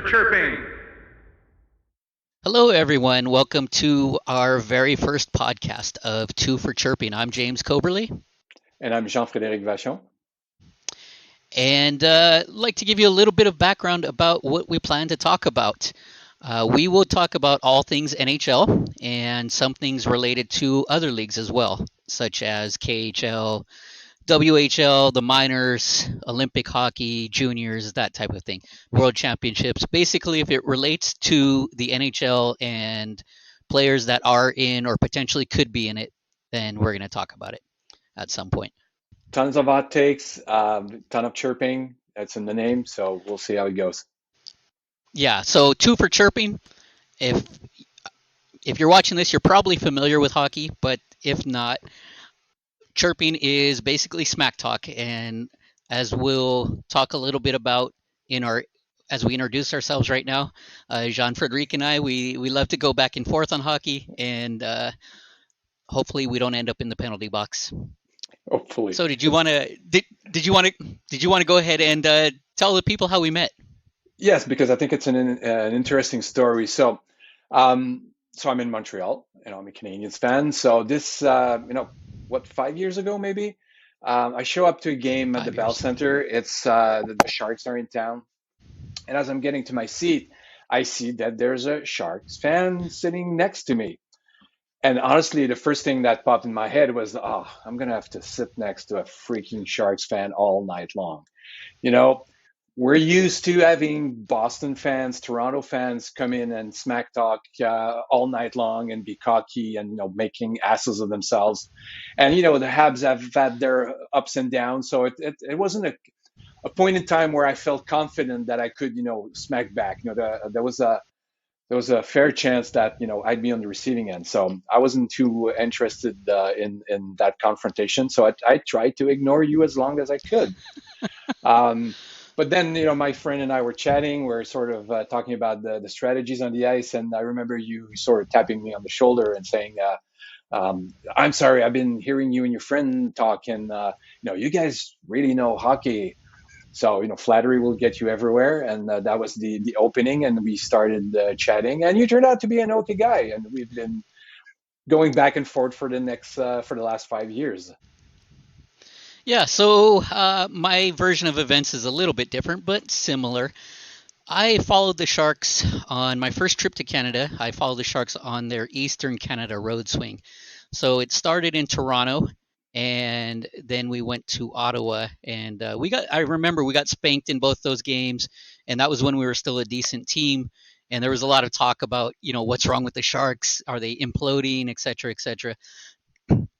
Chirping. Hello, everyone. Welcome to our very first podcast of Two for Chirping. I'm James Coberly, And I'm Jean-Frédéric Vachon. and like to give you a little bit of background about what we plan to talk about. We will talk about all things NHL and some things related to other leagues as well, such as KHL, WHL, the minors, Olympic hockey, juniors, that type of thing, world championships. Basically, if it relates to the NHL and players that are in or potentially could be in it, then we're going to talk about it at some point. Tons of hot takes, ton of chirping. That's in the name, so we'll see how it goes. Yeah, so two for chirping. If if you're watching this, you're probably familiar with hockey, but if not, chirping is basically smack talk, and as we'll talk a little bit about in our as we introduce ourselves right now, Jean-Frédéric and I, we love to go back and forth on hockey, and hopefully we don't end up in the penalty box. Hopefully. So, did you want to go ahead and tell the people how we met? Yes, because I think it's an interesting story. So I'm in Montreal, I'm a Canadiens fan. So this, 5 years ago maybe, I show up to a game at the 5 Bell years. Center. It's the Sharks are in town, and as I'm getting to my seat, I see that there's a Sharks fan sitting next to me. And honestly, the first thing that popped in my head was, oh, I'm gonna have to sit next to a freaking Sharks fan all night long. You know, we're used to having Boston fans, Toronto fans come in and smack talk all night long and be cocky and making asses of themselves. And the Habs have had their ups and downs, so it wasn't a point in time where I felt confident that I could smack back. There was a fair chance that I'd be on the receiving end. So I wasn't too interested in that confrontation. So I tried to ignore you as long as I could. Um, but then my friend and I were chatting. We're sort of talking about the strategies on the ice, and I remember you sort of tapping me on the shoulder and saying, "I'm sorry, I've been hearing you and your friend talk, and you guys really know hockey." So, flattery will get you everywhere. And that was the opening. And we started chatting. And you turned out to be an okay guy. And we've been going back and forth for the last 5 years. Yeah, so my version of events is a little bit different, but similar. I followed the Sharks on my first trip to Canada. I followed the Sharks on their Eastern Canada road swing. So it started in Toronto, and then we went to Ottawa, and I remember we got spanked in both those games, and that was when we were still a decent team. And there was a lot of talk about, what's wrong with the Sharks? Are they imploding, et cetera, et cetera.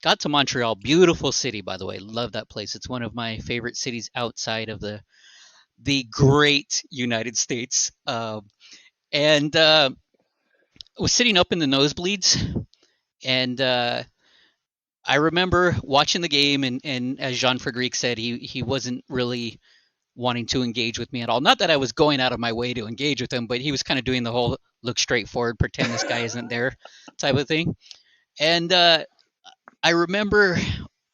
Got to Montreal, beautiful city, by the way. Love that place. It's one of my favorite cities outside of the great United States. And was sitting up in the nosebleeds, and I remember watching the game, and as Jean Frédéric said, he wasn't really wanting to engage with me at all. Not that I was going out of my way to engage with him, but he was kind of doing the whole look straight forward, pretend this guy isn't there type of thing. And I remember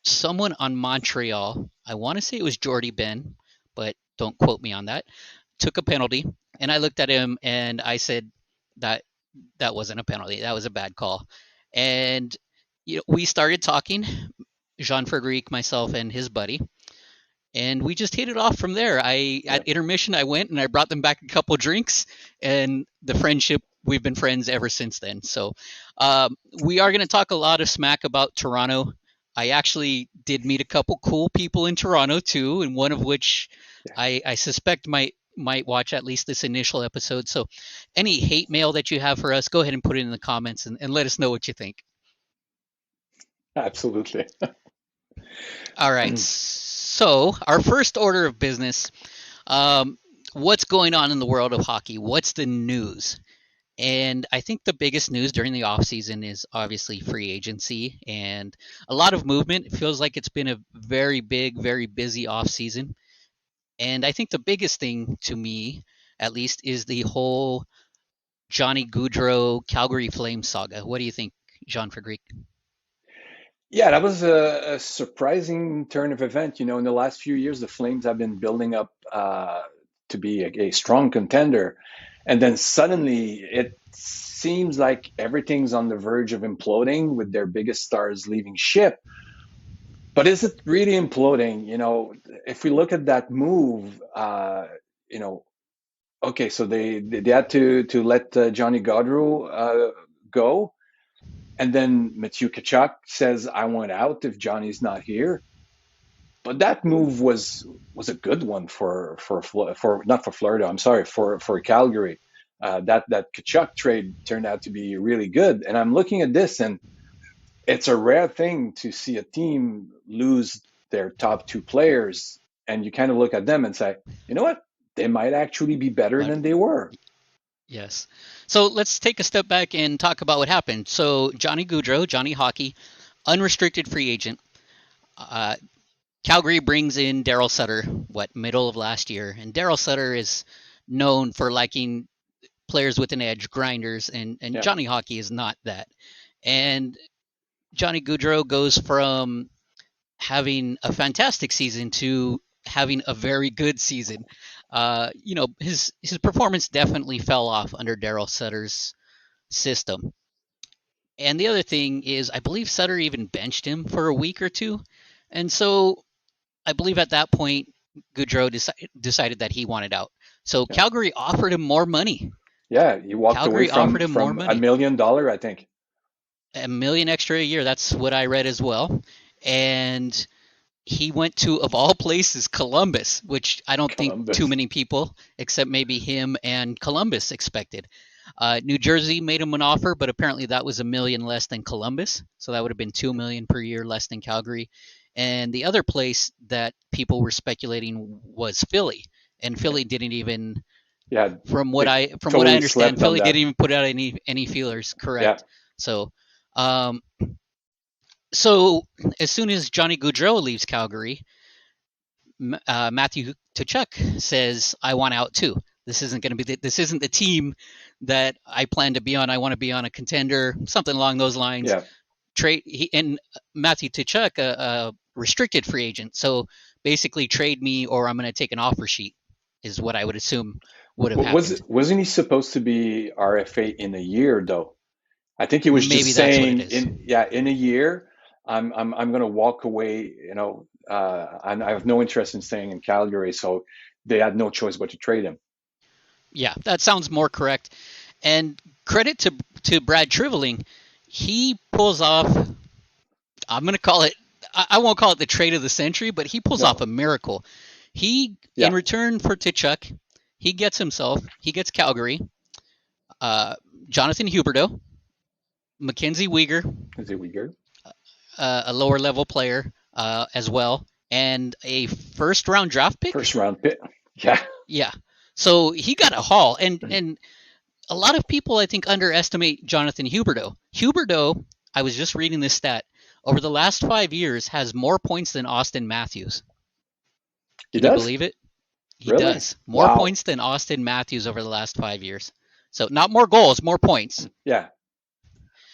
someone on Montreal, I want to say it was Jordy Ben, but don't quote me on that, took a penalty, and I looked at him and I said that that wasn't a penalty. That was a bad call. And we started talking, Jean Frederic, myself, and his buddy, and we just hit it off from there. I Yeah, At intermission I went and I brought them back a couple drinks, and the friendship, we've been friends ever since then. So we are going to talk a lot of smack about Toronto. I actually did meet a couple cool people in Toronto too, and one of which yeah, I suspect might watch at least this initial episode. So any hate mail that you have for us, go ahead and put it in the comments, and let us know what you think. absolutely. All right. So our first order of business, um, what's going on in the world of hockey? What's the news? And I think the biggest news during the offseason is obviously free agency and a lot of movement. It feels like it's been a very big, very busy offseason. And I think the biggest thing to me, at least, is the whole Johnny Gaudreau Calgary Flames saga. What do you think, Jean Frederic? Yeah, that was a surprising turn of event. In the last few years, the Flames have been building up to be a strong contender. And then suddenly it seems like everything's on the verge of imploding with their biggest stars leaving ship. But is it really imploding? If we look at that move, you know, okay, so they had to let Johnny Gaudreau go, and then Matthew Tkachuk says, "I want out if Johnny's not here." But that move was a good one for not for Florida. I'm sorry, for Calgary. That Tkachuk trade turned out to be really good. And I'm looking at this, and it's a rare thing to see a team lose their top two players, and you kind of look at them and say, you know what? They might actually be better But than they were. yes. So let's take a step back and talk about what happened. So Johnny Gaudreau, Johnny Hockey, unrestricted free agent. Uh, Calgary brings in Daryl Sutter, middle of last year, and Daryl Sutter is known for liking players with an edge, grinders, and Yeah, Johnny Hockey is not that. And Johnny Gaudreau goes from having a fantastic season to having a very good season. His performance definitely fell off under Daryl Sutter's system. And the other thing is, I believe Sutter even benched him for a week or two, and so I believe at that point Gaudreau decided that he wanted out. So yeah, Calgary offered him more money. yeah. You walked away Calgary offered him more from a money, million dollar, I think. a million extra a year. That's what I read as well. And he went to, of all places, Columbus, which I don't think too Columbus. many people, except maybe him and Columbus, expected. New Jersey made him an offer, but apparently that was a million less than Columbus, so that would have been 2 million per year less than Calgary. And the other place that people were speculating was Philly, and Yeah, Philly didn't even, yeah. from what They I totally understand, slept on Philly that. didn't even put out any feelers. Yeah, Correct. So, um, so as soon as Johnny Gaudreau leaves Calgary, Matthew Tkachuk says, "I want out too. This isn't going to be. This isn't the team that I plan to be on. I want to be on a contender, something along those lines." yeah. And Matthew Tkachuk, a restricted free agent, so basically trade me or I'm going to take an offer sheet, is what I would assume would have happened. Wasn't he supposed to be RFA in a year though? I think he was just Maybe that's what it saying is. in a year, I'm going to walk away. And I have no interest in staying in Calgary, so they had no choice but to trade him. Yeah, that sounds more correct. And credit to Brad Triveling, he pulls off. I'm going to call it. I won't call it the trade of the century, but he pulls off No, a miracle. He, in yeah, return for Tkachuk, he gets Calgary, uh, Jonathan Huberdeau, Mackenzie Weegar, is it weird? a lower level player as well, and a first round draft pick. First round pick. Yeah, Yeah, so he got a haul, and a lot of people I think underestimate Jonathan Huberdeau. Huberdeau, I was just reading this stat, over the last 5 years has more points than Austin Matthews. he Can you does. believe it? He Really? does. More Wow. points than Austin Matthews over the last 5 years. So not more goals, more points. Yeah.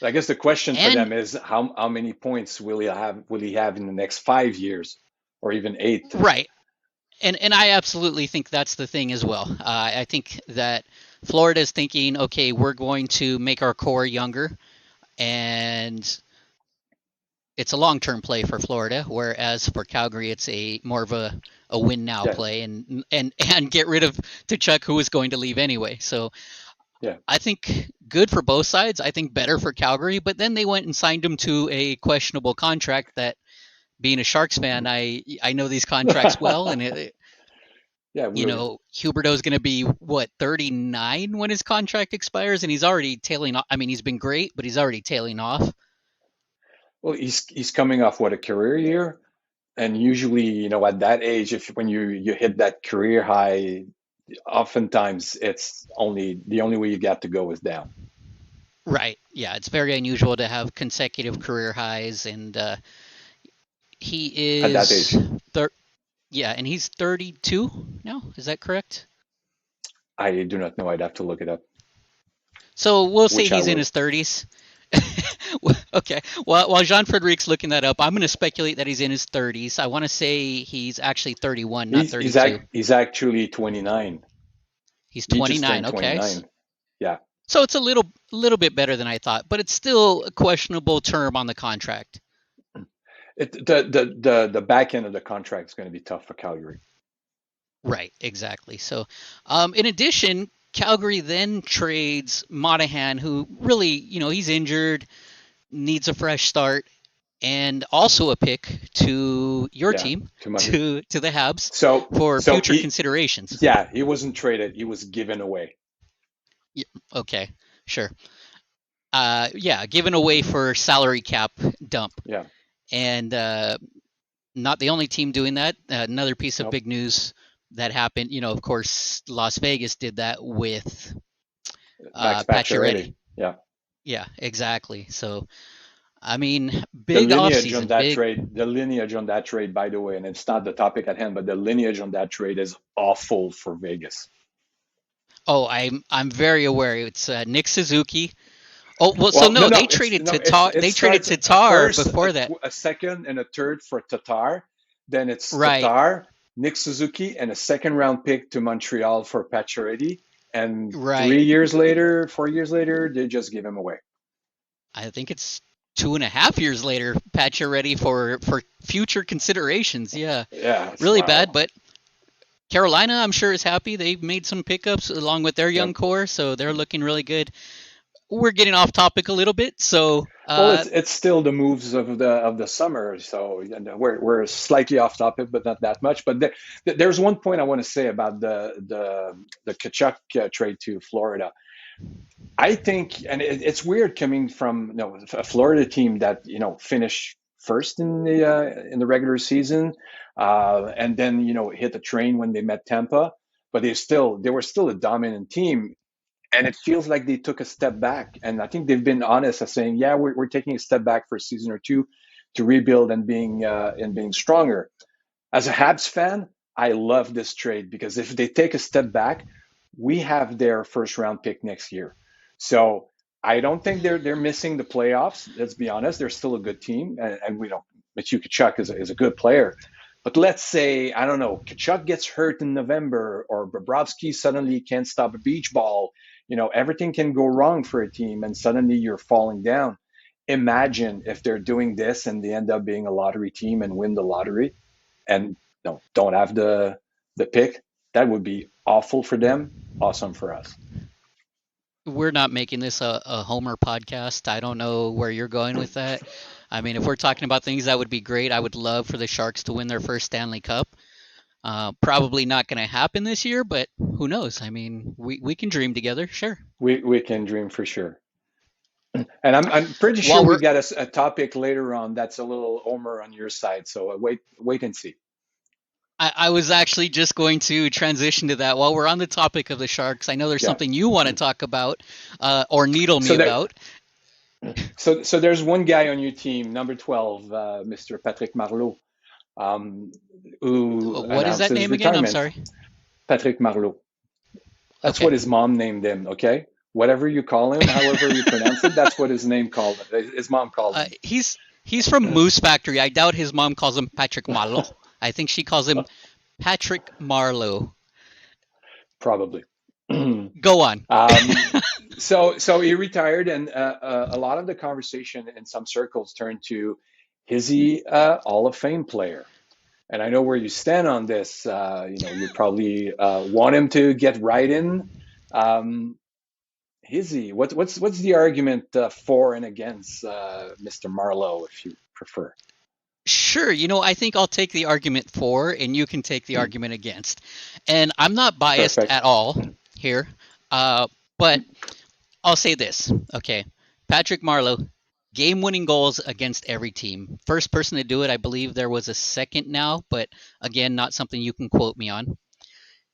I guess the question for And them is how many points will he have in the next 5 years or even eight? right. And I absolutely think that's the thing as well. I think that Florida's thinking, okay, we're going to make our core younger, and it's a long-term play for Florida, whereas for Calgary, it's a more of a win now Yeah, play, and get rid of Tuchuk, who was going to leave anyway. So yeah. I think good for both sides. I think better for Calgary, but then they went and signed him to a questionable contract that, being a Sharks fan, I know these contracts well, and Yeah, Huberto's going to be what, 39 when his contract expires, and he's already tailing off. I mean, he's been great, but he's already tailing off. well, he's coming off what, a career year, and usually, at that age, if when you hit that career high, oftentimes it's only the only way you got to go is down Right. Yeah, it's very unusual to have consecutive career highs, and he at that is age. thir- yeah, and he's 32 now. Is that correct? I do not know. I'd have to look it up, So we'll say which I he's in will. his 30s. Okay. Well, while Jean-Frédéric's looking that up, I'm going to speculate that he's in his 30s. I want to say he's actually 31, not He's 32. he's actually 29. He's He just 29. turned Okay. 29. Yeah. So it's a little bit better than I thought, but it's still a questionable term on the contract. The back end of the contract is going to be tough for Calgary. Right, exactly. So, in addition, Calgary then trades Monahan, who really, he's injured, needs a fresh start, and also a pick to your Yeah, team, to Montreal. to the Habs for So future he, considerations. yeah, he wasn't traded. He was given away. Yeah, okay, sure. Yeah, given away for salary cap dump, Yeah. and not the only team doing that. Another piece of Nope. big news that happened. Of course, Las Vegas did that with Max Pacioretty. Pacioretty. Yeah. Yeah, exactly. So, I mean, The big lineage on offseason, that big. trade, the lineage on that trade, by the way, and it's not the topic at hand, but the lineage on that trade is awful for Vegas. Oh, I'm very aware. It's Nick Suzuki. Oh well, so Well, no, no, they no, it's traded no, Tatar. it They traded starts a Tatar first, before that. a second, and a third for Tatar. Then it's Right, Tatar, Nick Suzuki, and a second round pick to Montreal for Pacioretty. And right. 3 years later, 4 years later, they just give him away. I think it's 2.5 years later. Pacioretty for future considerations. Yeah, Yeah, it's really bad, wow. but Carolina, I'm sure, is happy. They've made some pickups along with their young Yep. core, so they're looking really good. We're getting off topic a little bit, so Well, it's still the moves of the summer, so we're slightly off topic, but not that much. But there's one point I want to say about the Kachuk trade to Florida. I think, and it's weird coming from a Florida team that finished first in the regular season, and then hit the train when they met Tampa, but they were still a dominant team, and it feels like they took a step back. And I think they've been honest as saying, yeah, we're taking a step back for a season or two to rebuild and being stronger. As a Habs fan, I love this trade because if they take a step back, we have their first round pick next year. So I don't think they're missing the playoffs. Let's be honest, they're still a good team, and we don't. Matthew Tkachuk is a good player. But let's say, I don't know, Tkachuk gets hurt in November, or Bobrovsky suddenly can't stop a beach ball. Everything can go wrong for a team, and suddenly you're falling down. Imagine if they're doing this and they end up being a lottery team and win the lottery and don't have the pick. That would be awful for them, awesome for us. we're not making this a Homer podcast. I don't know where you're going with that. I mean, if we're talking about things that would be great, I would love for the Sharks to win their first Stanley Cup. Probably not going to happen this year, but who knows? I mean, we can dream together, sure. We can dream for sure. And I'm pretty sure While we we're, got a topic later on that's a little Omer on your side. So wait and see. I was actually just going to transition to that. While we're on the topic of the Sharks, I know there's Yeah. something you want to talk about, or needle me So there, about. so there's one guy on your team, number 12, Mr. Patrick Marleau, who What is announced that his name again? I'm retirement. sorry. Patrick Marleau. That's Okay. what his mom named him. Okay, whatever you call him, however you pronounce it, that's what his name called. His mom called him. He's from Moose Factory. I doubt his mom calls him Patrick Marleau. I think she calls him Patrick Marleau. Probably. Go on. um, so he retired, and a lot of the conversation in some circles turned to, is he Hall of Fame player? And I know where you stand on this. You probably want him to get right in. Um, is he? What's the argument for and against Mr. Marlowe, if you prefer? Sure, I think I'll take the argument for, and you can take the argument against. And I'm not biased Perfect. at all here, but I'll say this. Okay, Patrick Marleau, game-winning goals against every team. First person to do it, I believe there was a second now, but again, not something you can quote me on.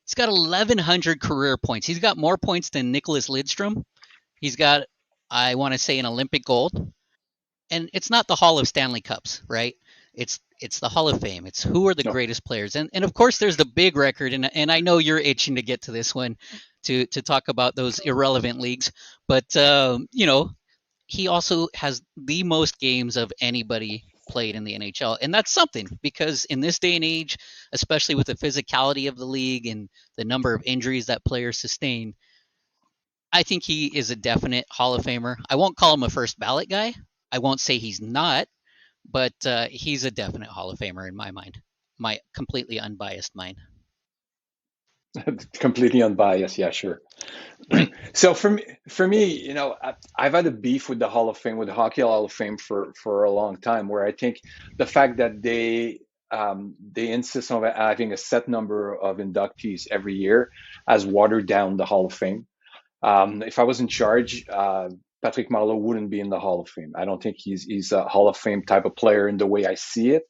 He's got 1,100 career points. He's got more points than Nicholas Lidstrom. He's got, I want to say, an Olympic gold. And it's not the Hall of Stanley Cups, right? It's the Hall of Fame. It's who are the No, greatest players, and of course there's the big record, and I know you're itching to get to this one, to talk about those irrelevant leagues, but he also has the most games of anybody played in the NHL, and that's something because in this day and age, especially with the physicality of the league and the number of injuries that players sustain, I think he is a definite Hall of Famer. I won't call him a first ballot guy. I won't say he's not, but he's a definite Hall of Famer in my mind, my completely unbiased mind. Completely unbiased, yeah, sure. Right. So for me, I've had a beef with the Hall of Fame, with the Hockey Hall of Fame for a long time, where I think the fact that they insist on having a set number of inductees every year has watered down the Hall of Fame. If I was in charge, Patrick Marleau wouldn't be in the Hall of Fame. I don't think he's a Hall of Fame type of player in the way I see it.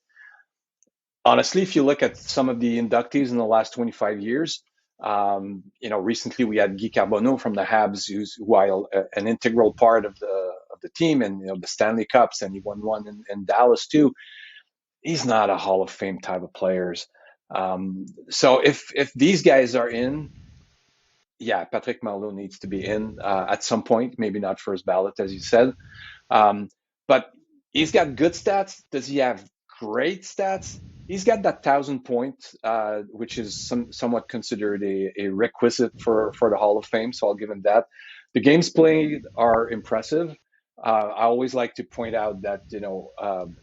Honestly, if you look at some of the inductees in the last 25 years, recently we had Guy Carbonneau from the Habs, while an integral part of the team, and the Stanley Cups, and he won one in Dallas too. He's not a Hall of Fame type of players. So if these guys are in, yeah, Patrick Marleau needs to be in at some point. Maybe not first ballot, as you said, um, but he's got good stats. Does he have great stats? He's got that 1,000 points, which is somewhat considered a requisite for the Hall of Fame. So I'll give him that. The games played are impressive. I always like to point out that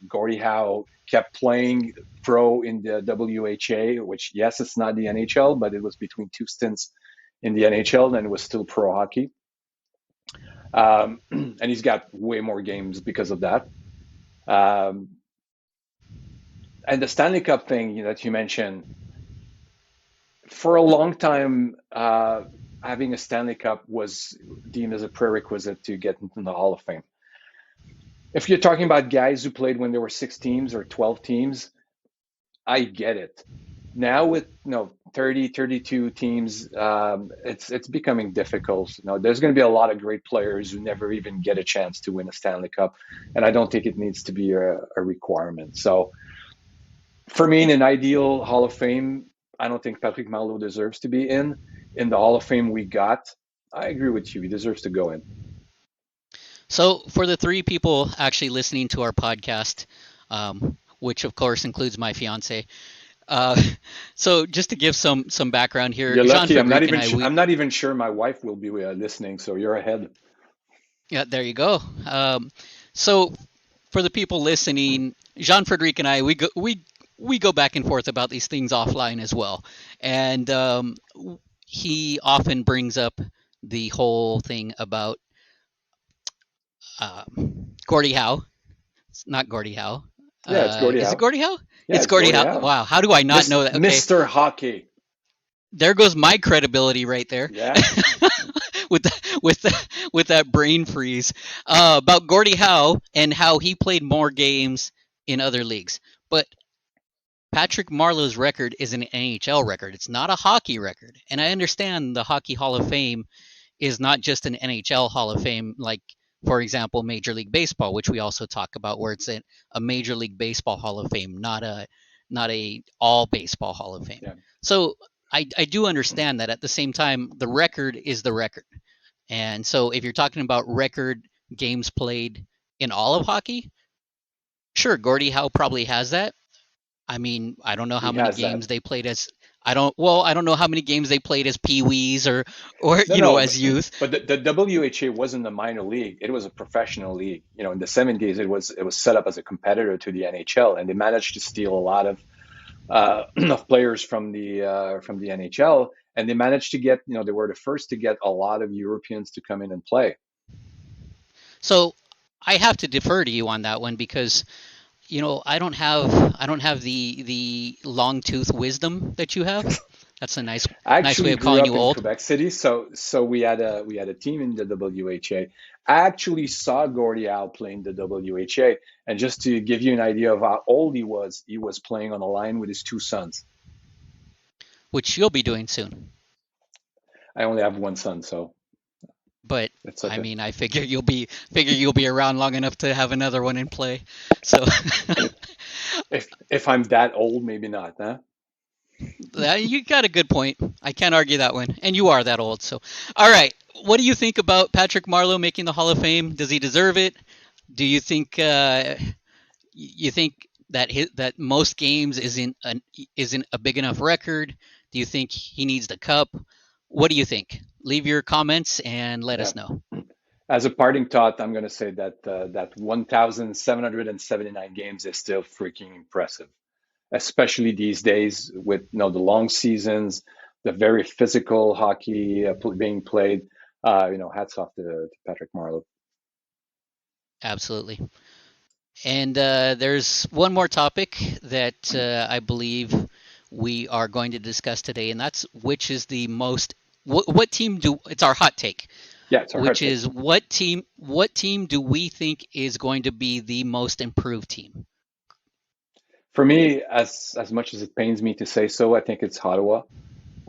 Gordie Howe kept playing pro in the WHA, which, yes, it's not the NHL, but it was between two stints in the NHL, and it was still pro hockey. And he's got way more games because of that. Um, and the Stanley Cup thing, that you mentioned, for a long time, having a Stanley Cup was deemed as a prerequisite to get into the Hall of Fame. If you're talking about guys who played when there were 6 teams or 12 teams, I get it. Now with 30, 32 teams, it's becoming difficult. There's going to be a lot of great players who never even get a chance to win a Stanley Cup, and I don't think it needs to be a requirement. So for me, in an ideal Hall of Fame, I don't think Patrick Marleau deserves to be in. In the Hall of Fame we got, I agree with you. He deserves to go in. So for the three people actually listening to our podcast, which of course includes my fiance, uh, so just to give some background here, You're Jean lucky. Frédéric and I, I'm not even sure my wife will be listening. So you're ahead. yeah, there you go. So for the people listening, Jean Frédéric and I, we go back and forth about these things offline as well, and he often brings up the whole thing about Gordie Howe. It's not Gordie Howe. Yeah, it's Gordie Is it Howe. Gordie Howe? Yeah, It's it's Gordie Gordie Howe. Howe. Wow, how do I not know that? Okay, Mr. Hockey. there goes my credibility right there. Yeah. with with that brain freeze about Gordie Howe and how he played more games in other leagues. But Patrick Marleau's record is an NHL record. It's not a hockey record. And I understand the Hockey Hall of Fame is not just an NHL Hall of Fame, like, for example, Major League Baseball, which we also talk about, where it's a Major League Baseball Hall of Fame, not a all baseball Hall of Fame. Yeah. So I do understand that. At the same time, the record is the record. And so if you're talking about record games played in all of hockey, sure, Gordie Howe probably has that. I mean, I don't know how He many has that. games they played as I don't know how many games they played as peewees or No, no, as youth. but the WHA wasn't a minor league; it was a professional league. In the '70s, it was set up as a competitor to the NHL, and they managed to steal a lot of players from the NHL, and they managed to get, they were the first to get a lot of Europeans to come in and play. So I have to defer to you on that one because I don't have the long tooth wisdom that you have. That's a I nice way actually of grew calling up you in old. Quebec City, so we had a team in the WHA. I actually saw Gordie Howe play in the WHA, and just to give you an idea of how old he was playing on a line with his two sons. Which you'll be doing soon. I only have one son, so But it's I okay. mean, I figure you'll be around long enough to have another one in play. So If I'm that old, maybe not, huh? you got a good point. I can't argue that one. And you are that old. So, all right. What do you think about Patrick Marleau making the Hall of Fame? Does he deserve it? Do you think that that most games isn't a big enough record? Do you think he needs the cup? What do you think? leave your comments and let Yeah. us know. As a parting thought, I'm going to say that that 1,779 games is still freaking impressive, especially these days with the long seasons, the very physical hockey being played. Hats off to Patrick Marleau. Absolutely. And there's one more topic that I believe we are going to discuss today, and that's which is the most. What team do? It's our hot take, Yeah, it's our hard which take. is what team do we think is going to be the most improved team? For me, as much as it pains me to say so, I think it's Ottawa.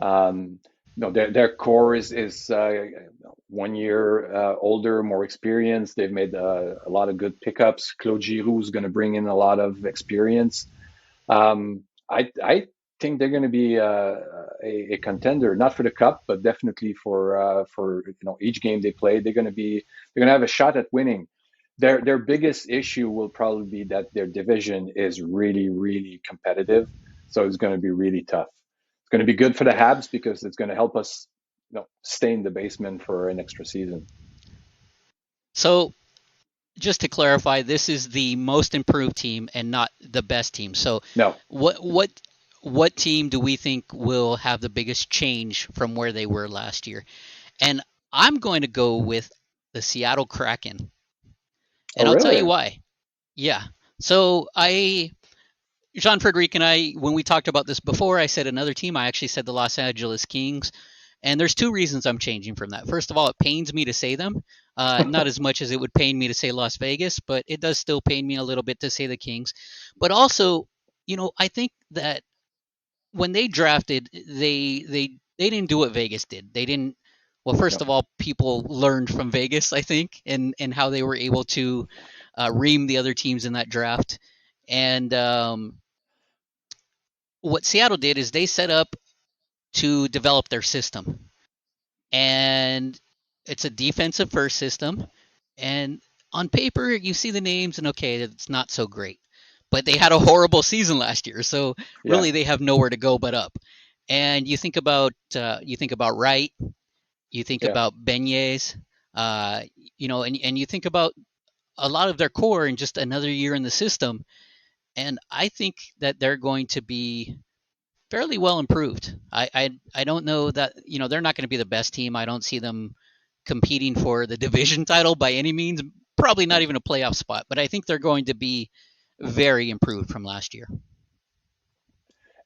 Um, their core is 1 year older, more experienced. They've made a lot of good pickups. Claude Giroux is going to bring in a lot of experience. I think they're going to be a contender, not for the cup, but definitely for each game they play. They're going to have a shot at winning. Their biggest issue will probably be that their division is really really competitive, so it's going to be really tough. It's going to be good for the Habs because it's going to help us, stay in the basement for an extra season. So just to clarify, this is the most improved team and not the best team. So No, what what what team do we think will have the biggest change from where they were last year? And I'm going to go with the Seattle Kraken. oh And I'll tell you really? why. Yeah. So Jean-Frédéric and I, when we talked about this before, I said another team. I actually said the Los Angeles Kings. And there's two reasons I'm changing from that. First of all, it pains me to say them. Not as much as it would pain me to say Las Vegas, but it does still pain me a little bit to say the Kings. But also, I think that when they drafted, they didn't do what Vegas did. They didn't. Well, first No. of all, people learned from Vegas, I think, and how they were able to ream the other teams in that draft. And what Seattle did is they set up to develop their system, and it's a defensive first system. And on paper, you see the names, and okay, it's not so great. But they had a horrible season last year, so Yeah, really they have nowhere to go but up. And you think about Wright, you think yeah. about Beignets, uh, and you think about a lot of their core in just another year in the system. And I think that they're going to be fairly well improved. I don't know that they're not going to be the best team. I don't see them competing for the division title by any means. Probably not No. even a playoff spot, but I think they're going to be very improved from last year.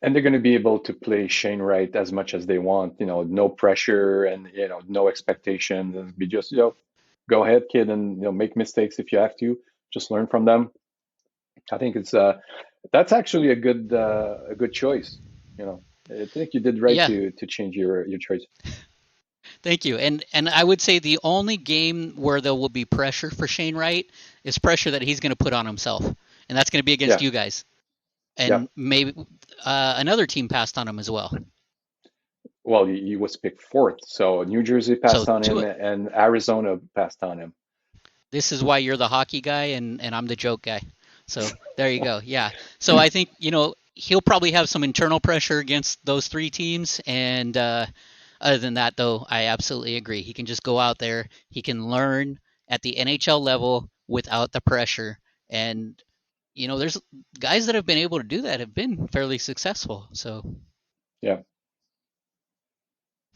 And they're going to be able to play Shane Wright as much as they want, no pressure and no expectations, and be just go ahead, kid, and make mistakes if you have to. Just learn from them. I think it's that's actually a good choice. I think you did right Yeah, to change your choice. thank you. And I would say the only game where there will be pressure for Shane Wright is pressure that he's going to put on himself, and that's going to be against Yeah, you guys. yeah. And maybe another team passed on him as well. Well, he was picked fourth, so New Jersey So passed on him and Arizona passed on him. this is why you're the hockey guy and I'm the joke guy. So there you go. Yeah. So I think he'll probably have some internal pressure against those three teams, and other than that, though, I absolutely agree. He can just go out there. He can learn at the NHL level without the pressure, and there's guys that have been able to do that have been fairly successful. So Yeah,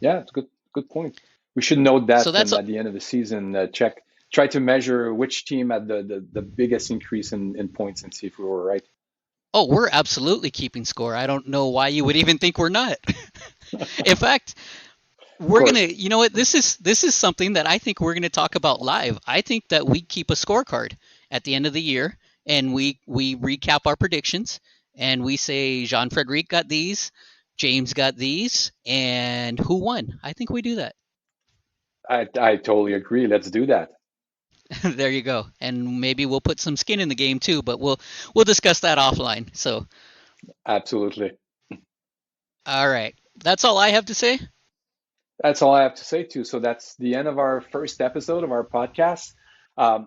yeah. It's a good point. We should note so that, that's and at the end of the season, try to measure which team had the biggest increase in points and see if we were right. oh, we're absolutely keeping score. I don't know why you would even think we're not. In fact, Of we're gonna course. this is something that I think we're gonna talk about live. I think that we keep a scorecard at the end of the year, and we recap our predictions, and we say Jean Frederic got these, James got these, and who won. I think we do that. I totally agree. Let's do that. There you go. And maybe we'll put some skin in the game too, but we'll discuss that offline. So Absolutely. all right. That's all I have to say. That's all I have to say too. So that's the end of our first episode of our podcast.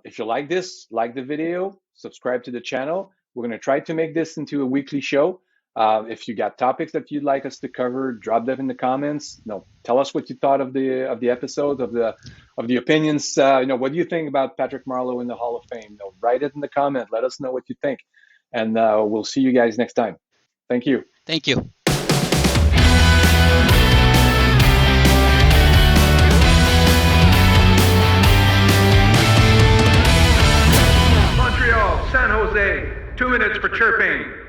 If you like this, like the video, subscribe to the channel. We're going to try to make this into a weekly show. If you got topics that you'd like us to cover, drop them in the comments. Tell us what you thought of the episode, of the opinions. What do you think about Patrick Marleau in the Hall of Fame? Write it in the comment. Let us know what you think, and we'll see you guys next time. Thank you. Thank you. Montreal, San Jose, 2 minutes for chirping.